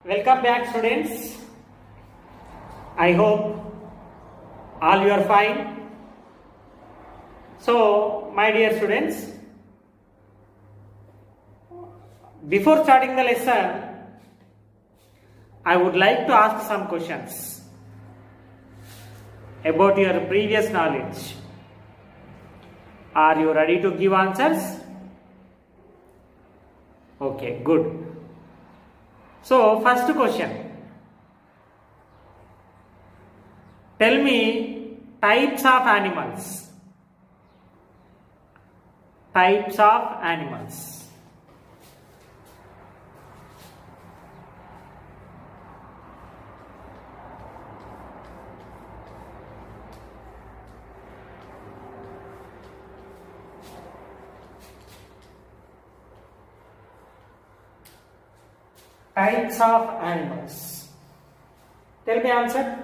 Welcome back, students. I hope all you are fine. So, my dear students, before starting the lesson, I would like to ask some questions about your previous knowledge. Are you ready to give answers? Okay, good. So, first question. Tell me types of animals. Types of animals. Types of animals. Tell me answer.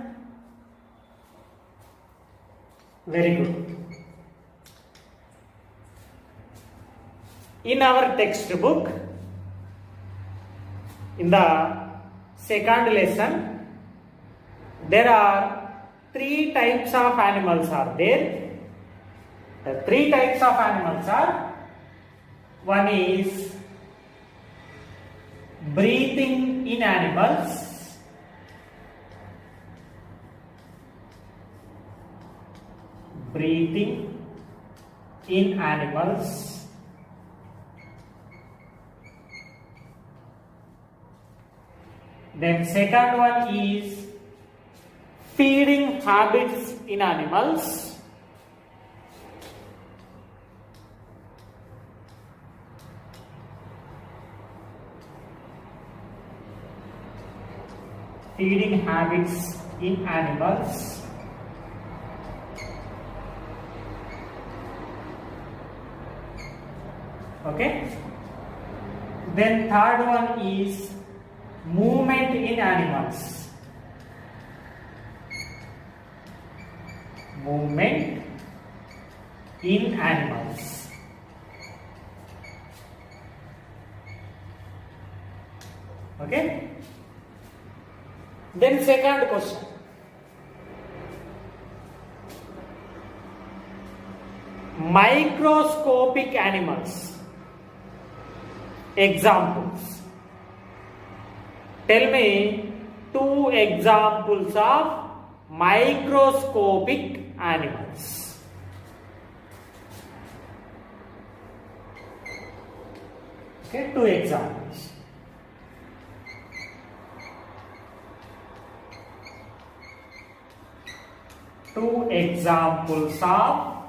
Very good. In our textbook, in the second lesson, there are three types of animals are there. The three types of animals are, one is breathing in animals, breathing in animals, then second one is feeding habits in animals, feeding habits in animals, okay. Then third one is movement in animals, movement in animals, okay. Then second question. Microscopic animals. Examples. Tell me two examples of microscopic animals. Okay, two examples. Two examples of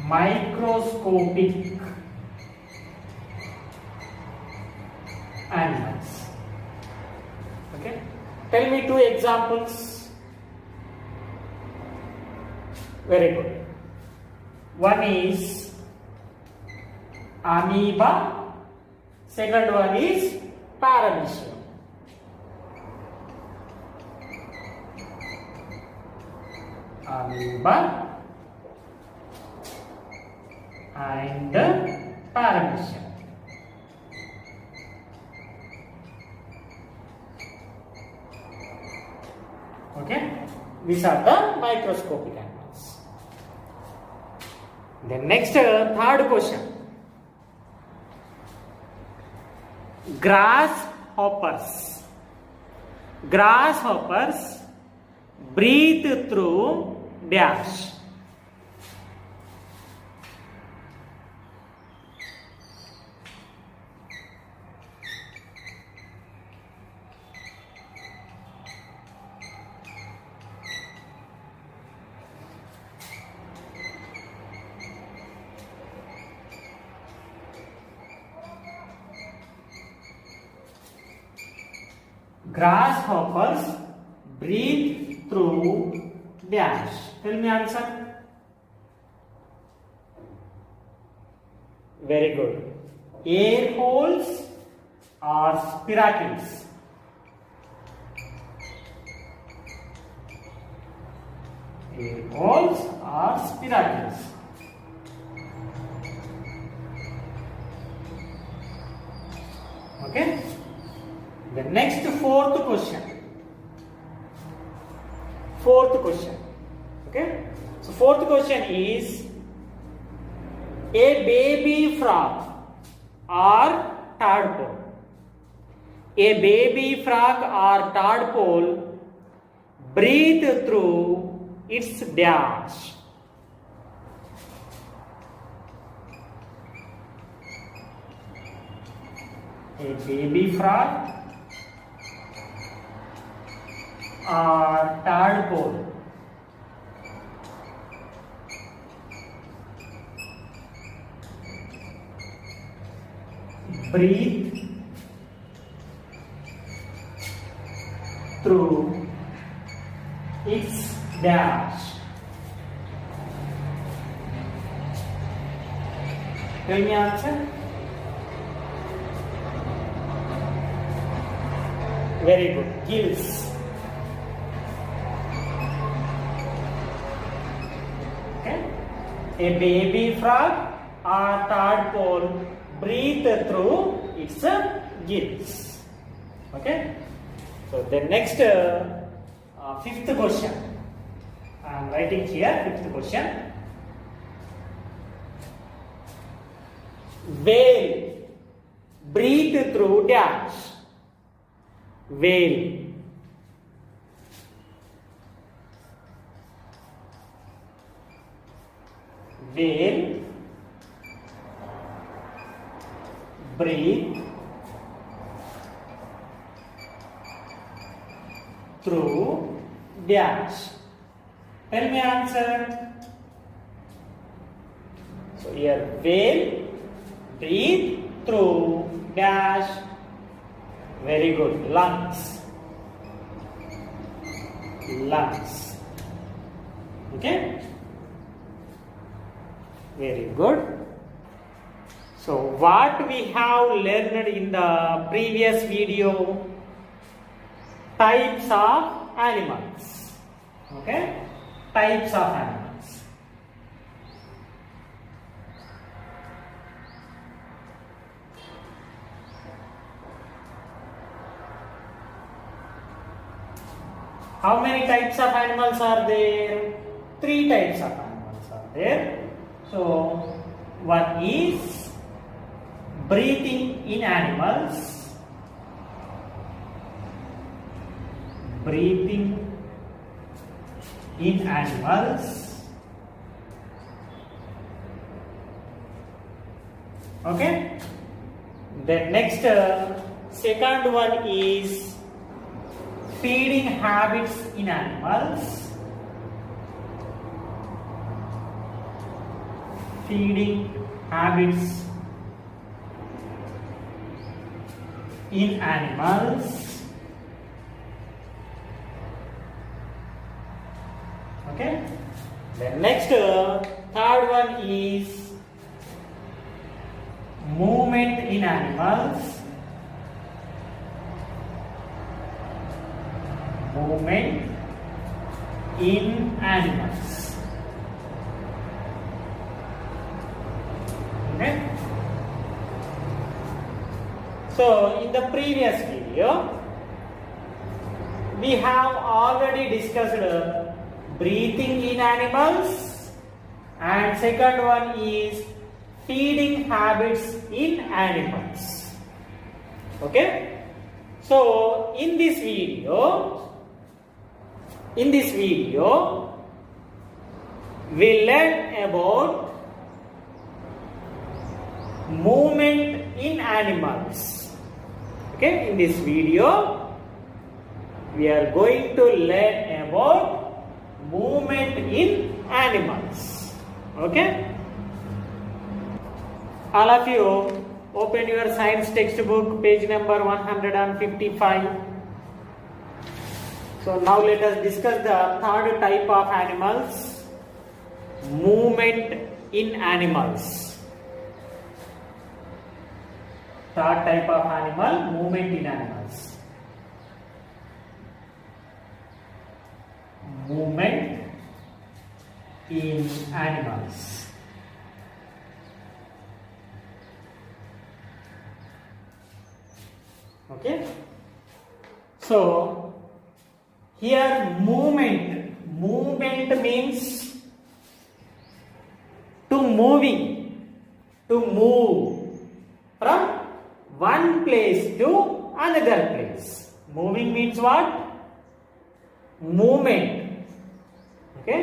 microscopic animals. Okay, tell me two examples. Very good. One is amoeba, second one is paramecium. Amoeba and paramecium. Okay, these are the microscopic animals. Then next third question. Grasshoppers. Grasshoppers breathe through dash. Grasshoppers breathe through dash. Tell me answer. Very good. Air holes or spiracles. Air holes or spiracles. Okay. The next fourth question. Okay. So fourth question is a baby frog or tadpole. A baby frog or tadpole breathe through its dash. A baby frog or tadpole breathe through its dash. Tell me answer. Very good. Gills. Okay. A baby frog or tadpole breathe through its gills. Okay. So the next fifth question. I am writing here fifth question. Whale breathe through dash. Whale. Whale breathe through dash. Tell me answer. So here whale breathe through dash. Very good. Lungs. Lungs. Okay. Very good. So what we have learned in the previous video? Types of animals. Okay. Types of animals. How many types of animals are there? 3 types of animals are there. So, one is breathing in animals. Breathing in animals. Okay. The next, second one is feeding habits in animals. Feeding habits in animals. Okay. The next third one is movement in animals. Movement in animals. Okay. So in the previous video we have already discussed breathing in animals, and second one is feeding habits in animals. Okay. So in this video we learn about movement in animals. Okay, in this video we are going to learn about movement in animals. Okay, all of you open your science textbook, page number 155. So now let us discuss the third type of animals, movement in animals. Third type of animal, movement in animals. Movement in animals. Okay, so here movement means to move from one place to another place. Moving means what? Movement. Okay,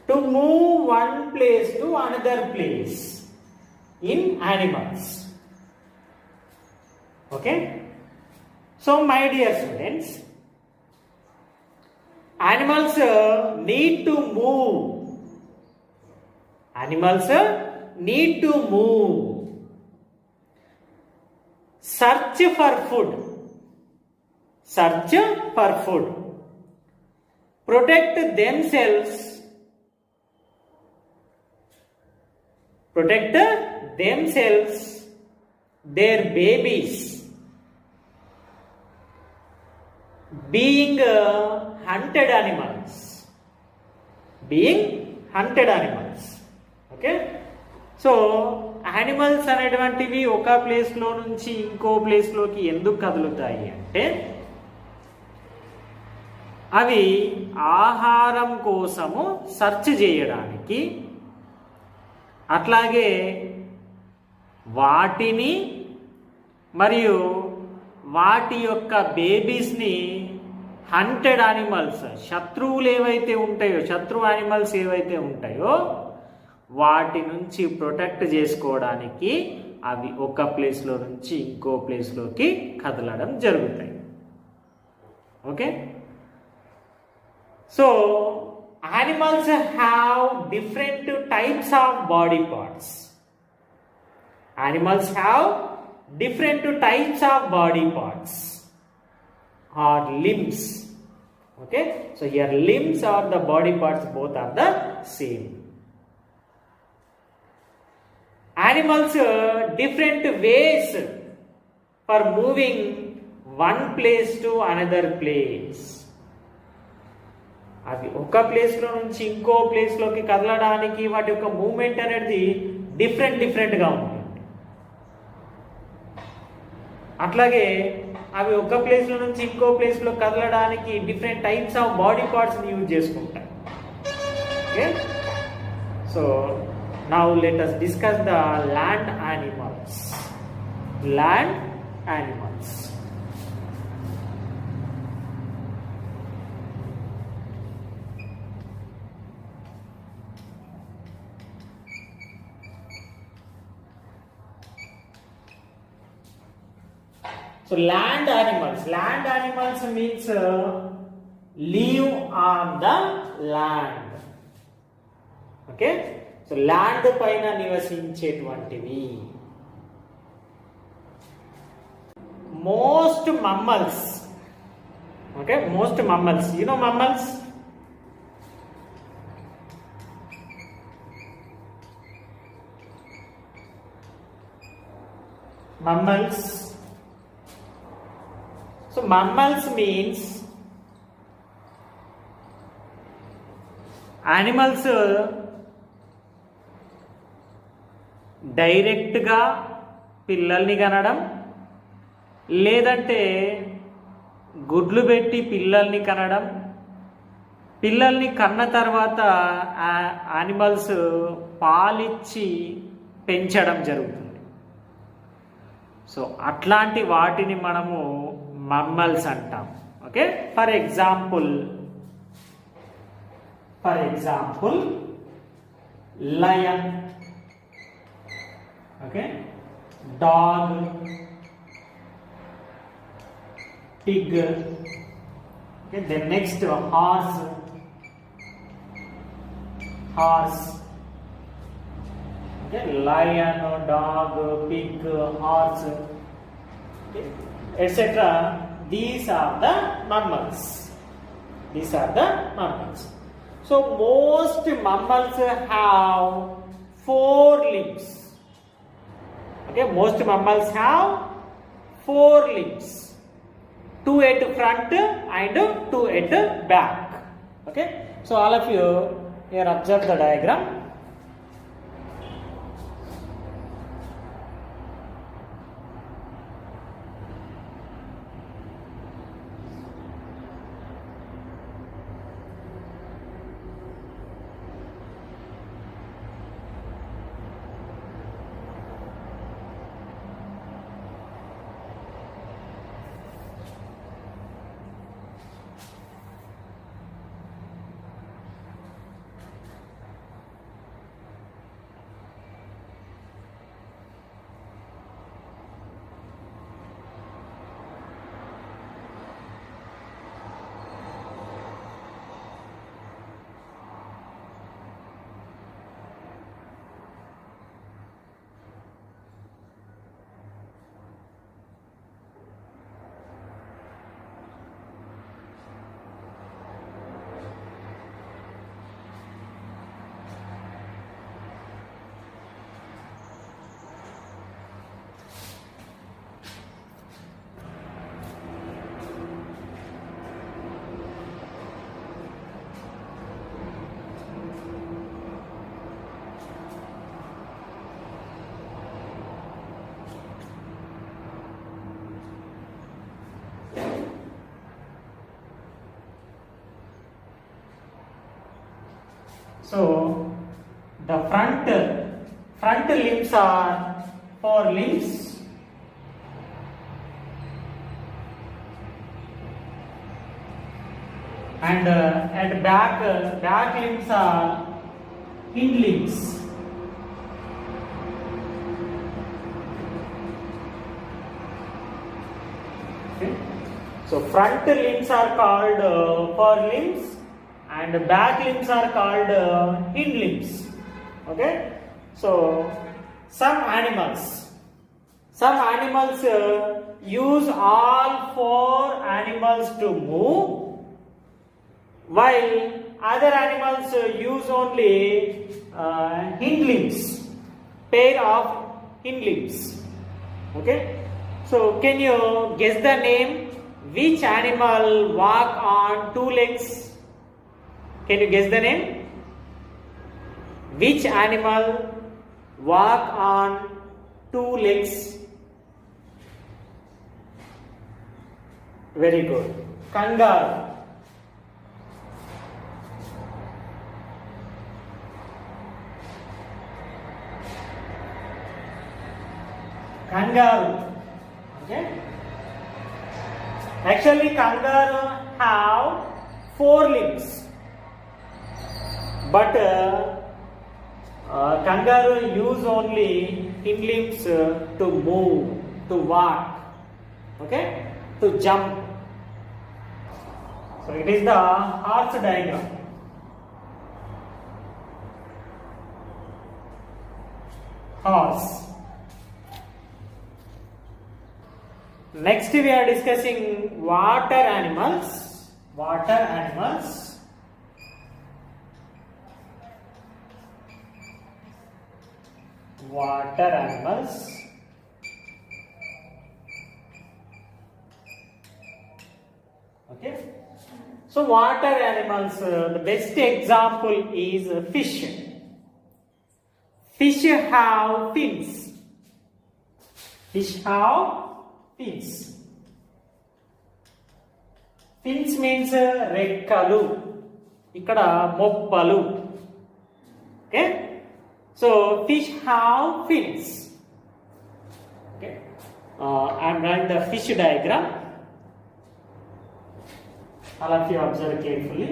to move one place to another place in animals. Okay, so my dear students, animals need to move. Animals need to move. Search for food. Search for food. Protect themselves. Protect themselves, their babies. Being hunted animals. Being hunted animals. Okay, so animals అనేటువంటివి ఒక ప్లేస్లో నుంచి ఇంకో ప్లేస్లోకి ఎందుకు కదులుతాయి అంటే అవి ఆహారం కోసము సెర్చ్ చేయడానికి, అట్లాగే వాటిని మరియు వాటి యొక్క బేబీస్ని హంటెడ్ యానిమల్స్, శత్రువులు ఏవైతే ఉంటాయో, శత్రు యానిమల్స్ ఏవైతే ఉంటాయో వాటి నుంచి ప్రొటెక్ట్ చేసుకోవడానికి అవి ఒక ప్లేస్లో నుంచి ఇంకో ప్లేస్లోకి కదలడం జరుగుతాయి. Okay, so animals have different types of body parts. Animals have different types of body parts or limbs. Okay, so here limbs or the body parts both are the same. Animals different ways for moving one place to another place. అవి ఒక ప్లేస్లో నుంచి ఇంకో ప్లేస్లోకి కదలడానికి వాటి యొక్క moment అనేది డిఫరెంట్గా ఉంటుంది. అట్లాగే అవి ఒక ప్లేస్లో నుంచి ఇంకో ప్లేస్లో కదలడానికి డిఫరెంట్ టైప్స్ ఆఫ్ బాడీ పార్ట్స్ని యూజ్ చేసుకుంటాయి. Okay, so now let us discuss the land animals. Land animals. So land animals means live on the land. Okay, so land పైన నివసించేటువంటివి. Most mammals, okay, most mammals, you know mammals, so mammals means animals డైరెక్ట్గా పిల్లల్ని కనడం, లేదంటే గుడ్లు పెట్టి పిల్లల్ని కనడం, పిల్లల్ని కన్న తర్వాత యానిమల్స్ పాలిచ్చి పెంచడం జరుగుతుంది. సో అట్లాంటి వాటిని మనము మమ్మల్స్ అంటాం. Okay, for example lion, okay, dog, pig, okay, then next horse, okay, lion, dog, pig, horse, okay, etc. These are the mammals. So most mammals have 4 limbs. Okay, most mammals have 4 limbs. 2 at front and 2 at back. Okay, so all of you here observe the diagram. So the front limbs are forelimbs, and at back limbs are hind limbs. Okay. So front limbs are called forelimbs, and back limbs are called hind limbs. Okay. So some animals use all four animals to move, while other animals use only hind limbs, pair of hind limbs. Okay. So can you guess the name? Which animal walk on two legs? Can you guess the name? Which animal walk on two legs? Very good. Kangaroo. Kangaroo. Okay. Actually, kangaroo have four limbs, but kangaroo use only hind limbs to move, to walk, okay, to jump. So it is the horse diagram. Horse. Next we are discussing water animals. Water animals. Water animals. Okay. So water animals, the best example is fish. Fish have fins. Fish have fins. Fins means రెక్కలు, ఇక్కడ మొప్పలు. Okay. So fish have fins. Okay. I am drawing the fish diagram. All of you observe carefully.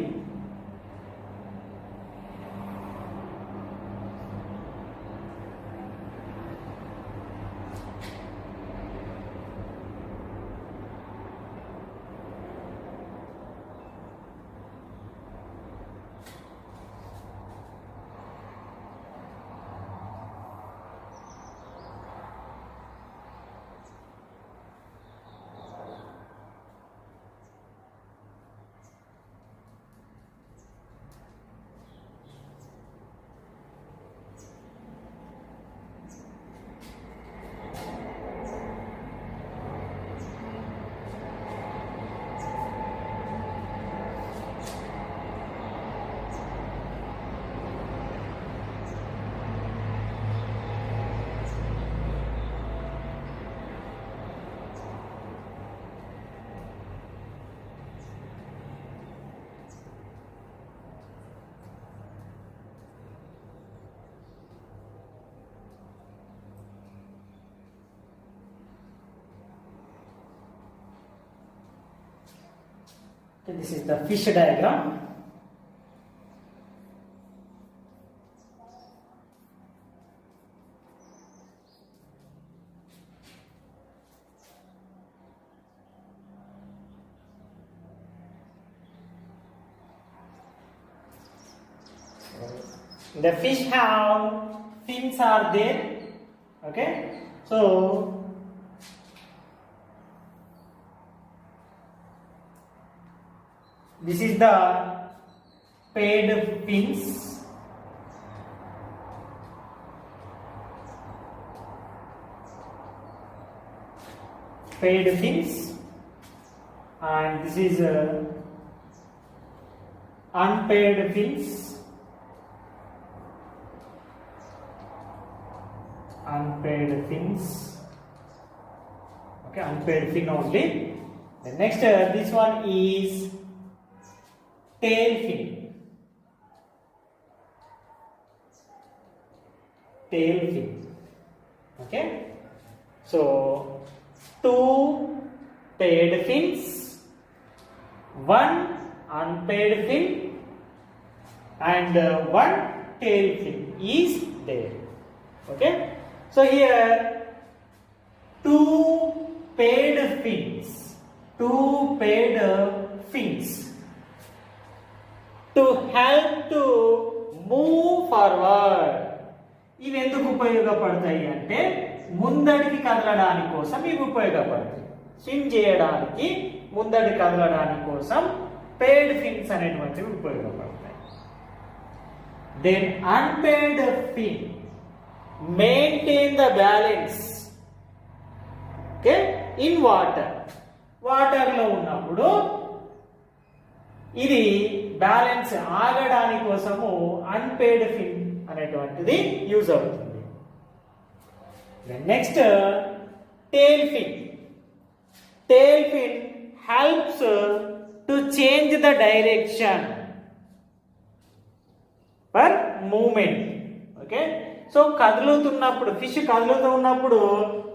Okay, this is the fish diagram. The fish have fins are there. Okay, so this is the paired fins. Paired fins, and this is unpaired fins. Unpaired fins. Okay, unpaired fin only. The next, this one is tail fin. tail fin. Okay, so 2 paired fins, 1 unpaired fin, and 1 tail fin is there. Okay, so here 2 paired fins, 2 paired fins to help to move forward. ఇవి ఎందుకు ఉపయోగపడతాయి అంటే ముందడికి కదలడానికి కోసం ఇవి ఉపయోగపడతాయి. Swim చేయడానికి ముందడి కదలడానికి కోసం పేడ్ ఫిన్స్ అనేటువంటివి ఉపయోగపడతాయి. Then unpaid fin maintain the balance okay in water. వాటర్లో ఉన్నప్పుడు ఇది బ్యాలెన్స్ ఆగడానికి కోసము అన్పేడ్ ఫిన్ అనేటువంటిది యూజ్ అవుతుంది. Next tail fin. Tail fin helps to change the direction for movement. Okay, so కదులుతున్నప్పుడు ఫిష్ కదులుతూ ఉన్నప్పుడు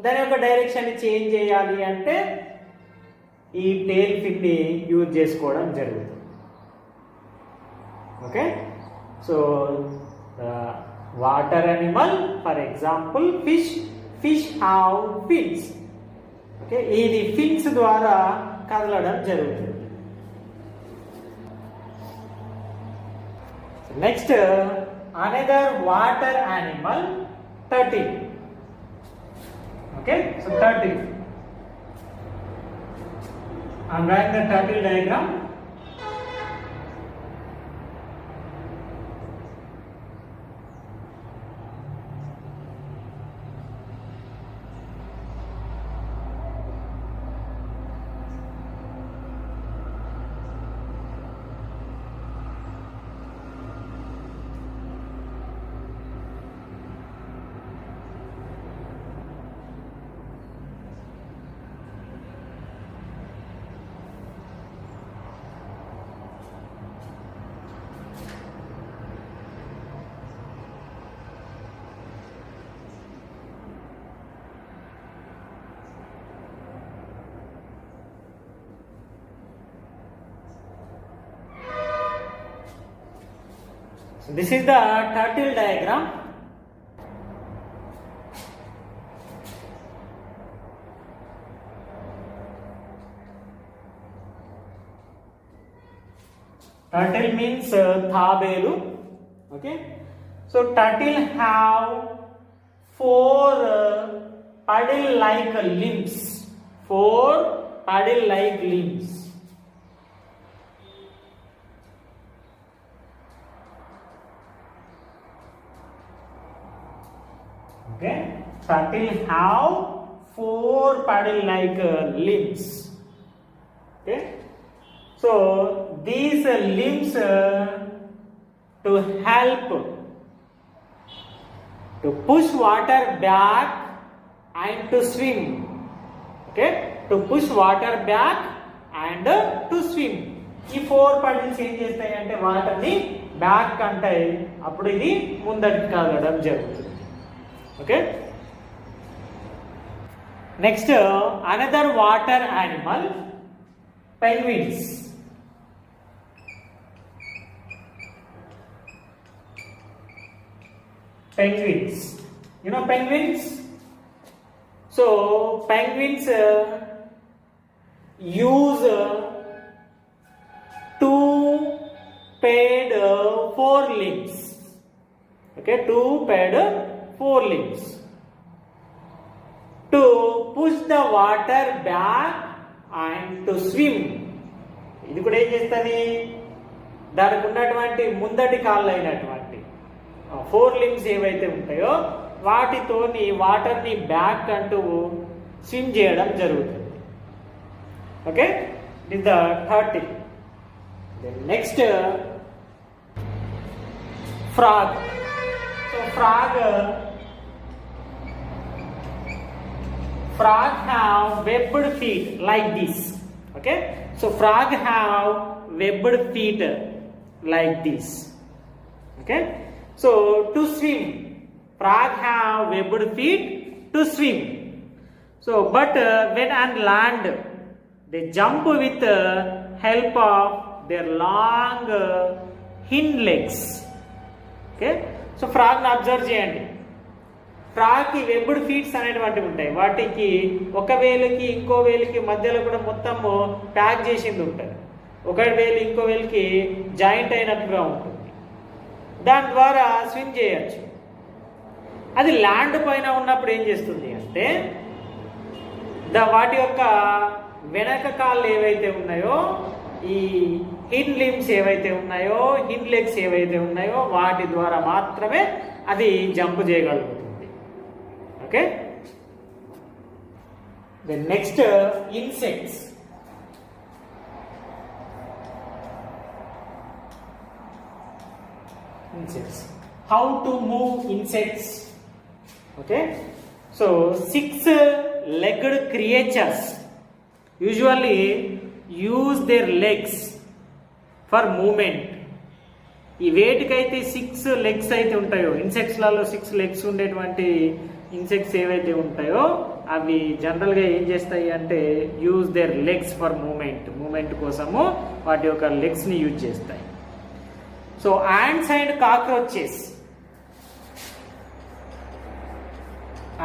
దాని యొక్క డైరెక్షన్ చేంజ్ చేయాలి అంటే ఈ టేల్ ఫిన్ ని యూజ్ చేసుకోవడం జరుగుతుంది. Okay, so water animal for example fish have fins. Okay, ఇది ఫిన్స్ ద్వారా కదలడం జరుగుతుంది. Next another water animal turtle. Okay, so turtle. I'm drawing the turtle diagram. So this is the turtle diagram. Turtle means thabelu. Okay, so turtle have 4 paddle-like limbs. 4 paddle-like limbs. Okay, turtle have 4 paddle-like limbs. Okay, so these limbs to help to push water back and to swim. Okay, to push water back and to swim. ఈ 4 paddles ఏం చేస్తాయి అంటే water ని back అంటాయి, అప్పుడు ఇది ముందరికి కదలడం జరుగుతుంది. Okay, next another water animal, penguins. Penguins, you know penguins. So penguins use 2 paired forelimbs. Okay, 2 paired forelimbs to push the water back and to swim. ఇది కూడా ఏం చేస్తుంది, దానికి ఉన్నటువంటి ముందటి కాళ్ళు అయినటువంటి 4 limbs ఏవైతే ఉంటాయో వాటితోని వాటర్ని బ్యాక్ అంటూ స్విమ్ చేయడం జరుగుతుంది. ఓకే, ఇది the turtle. Next frog. So frog have webbed feet like this. Okay, so frog have webbed feet like this. Okay, so to swim Frog have webbed feet to swim. So, but when on land, they jump with help of their long hind legs. Okay? So, frog ని observe చేయండి. ఫ్రాగ్కి వెబ్బుడ్ feets అనేటువంటివి ఉంటాయి. వాటికి ఒక వేలుకి ఇంకో వేలుకి మధ్యలో కూడా మొత్తము ప్యాక్ చేసింది ఉంటుంది. ఒక వేలు ఇంకో వేలుకి జాయింట్ అయినట్టుగా ఉంటుంది. దాని ద్వారా స్విమ్ చేయొచ్చు. అది ల్యాండ్ పైన ఉన్నప్పుడు ఏం చేస్తుంది అంటే వాటి యొక్క వెనక కాళ్ళు ఏవైతే ఉన్నాయో, ఈ హిండ్ లిమ్స్ ఏవైతే ఉన్నాయో, హిండ్ లెగ్స్ ఏవైతే ఉన్నాయో వాటి ద్వారా మాత్రమే అది జంప్ చేయగలుగుతుంది. Okay, then next insects. Insects. How to move insects? Okay, so 6-legged creatures usually use their legs for movement. ఈ వేటికైతే 6 legs అయితే ఉంటాయో, ఇన్సెక్ట్స్లలో 6 legs ఉండేటువంటి ఇన్సెక్ట్స్ ఏవైతే ఉంటాయో అవి జనరల్గా ఏం చేస్తాయి అంటే use their legs for movement కోసము వాటి యొక్క లెగ్స్ని యూజ్ చేస్తాయి. So ants and cockroaches.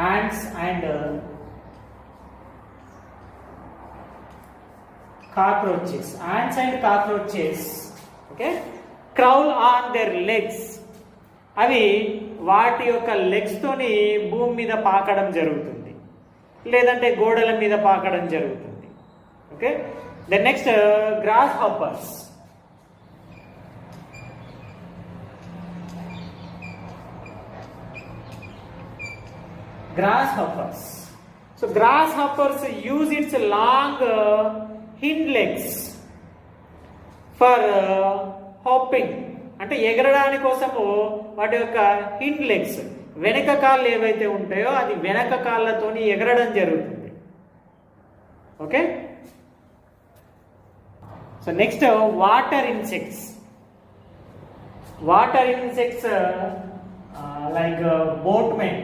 Ants and cockroaches. Ants and cockroaches, okay, crawl on their legs. అవి వాటి యొక్క లెగ్స్ తోని భూమి మీద పాకడం జరుగుతుంది, లేదంటే గోడల మీద పాకడం జరుగుతుంది. Okay, the next grasshoppers. Grasshoppers. So grasshoppers use its long hind legs for hopping. అంటే ఎగరడానికి కోసము వాటి యొక్క హిండ్ లెగ్స్, వెనక కాళ్ళు ఏవైతే ఉంటాయో అది వెనక కాళ్ళతోని ఎగరడం జరుగుతుంది. Okay, so next water insects. Water insects like boatmen.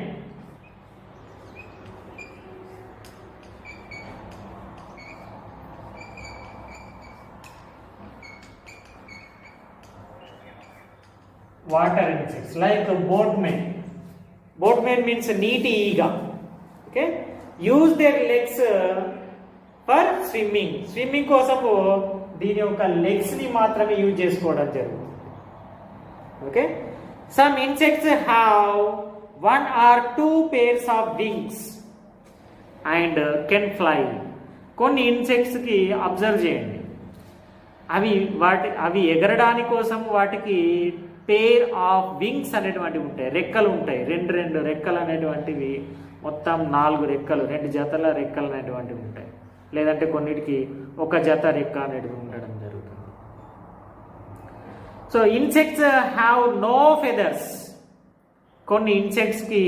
Water insects like boatmen. Boatmen means needy eaga. Okay, use their legs for swimming. Swimming కోసము దీని యొక్క లెగ్స్ ని మాత్రమే యూజ్ చేసుకోవడం జరుగుతుంది. Okay, some insects have 1 or 2 pairs of wings and can fly. కొన్ని insects కి observe చేయండి, అవి ఎగరడానికి కోసం వాటికి పేర్ ఆఫ్ వింగ్స్ అనేటువంటివి ఉంటాయి, రెక్కలు ఉంటాయి. రెండు రెక్కలు అనేటువంటివి, మొత్తం 4 రెక్కలు, 2 జతల రెక్కలు అనేటువంటివి ఉంటాయి. లేదంటే కొన్నిటికి ఒక జత రెక్క అనేటివి ఉండడం జరుగుతుంది. So insects have no feathers. కొన్ని ఇన్సెక్ట్స్కి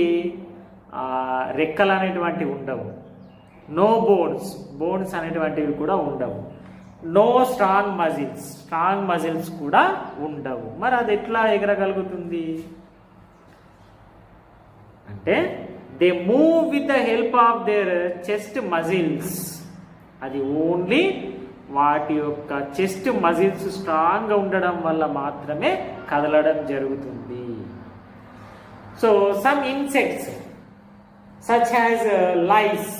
రెక్కలు అనేటువంటివి ఉండవు. నో బోన్స్ అనేటువంటివి కూడా ఉండవు. నో స్ట్రాంగ్ మజిల్స్ కూడా ఉండవు. మరి అది ఎట్లా ఎగరగలుగుతుంది అంటే they move with the help of their chest muscles. అది ఓన్లీ వాటి యొక్క చెస్ట్ మజిల్స్ స్ట్రాంగ్గా ఉండడం వల్ల మాత్రమే కదలడం జరుగుతుంది. So some insects such as lice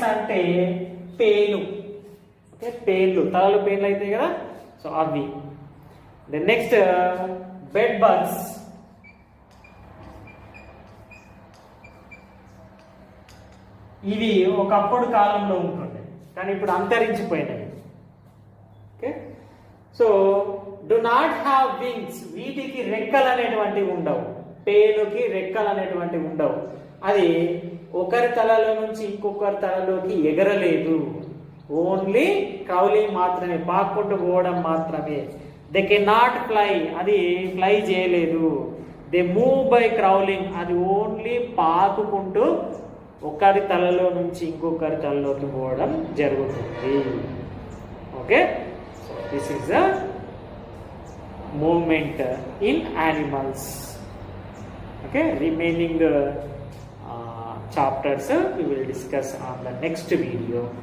అంటే పేను. ఓకే, పేన్లు, తలలు పేన్లు అవుతాయి కదా, సో అవి. The next bed bugs. ఇవి ఒకప్పుడు కాలంలో ఉంటుండే కానీ ఇప్పుడు అంతరించిపోయినాయి. Okay, so do not have wings. వీటికి రెక్కలు అనేటువంటివి ఉండవు. పేనుకి రెక్కలు అనేటువంటివి ఉండవు. అది ఒకరి తలలో నుంచి ఇంకొకరి తలలోకి ఎగరలేదు. ఓన్లీ క్రౌలింగ్ మాత్రమే, పాక్కుంటూ పోవడం మాత్రమే. They can not fly. అది ఫ్లై చేయలేదు. They move by crawling. అది ఓన్లీ పాకుకుంటూ ఒకరి తలలో నుంచి ఇంకొకరి తలలోకి పోవడం జరుగుతుంది. Okay, this is the movement in animals. Okay, remaining chapters we will discuss on the next video.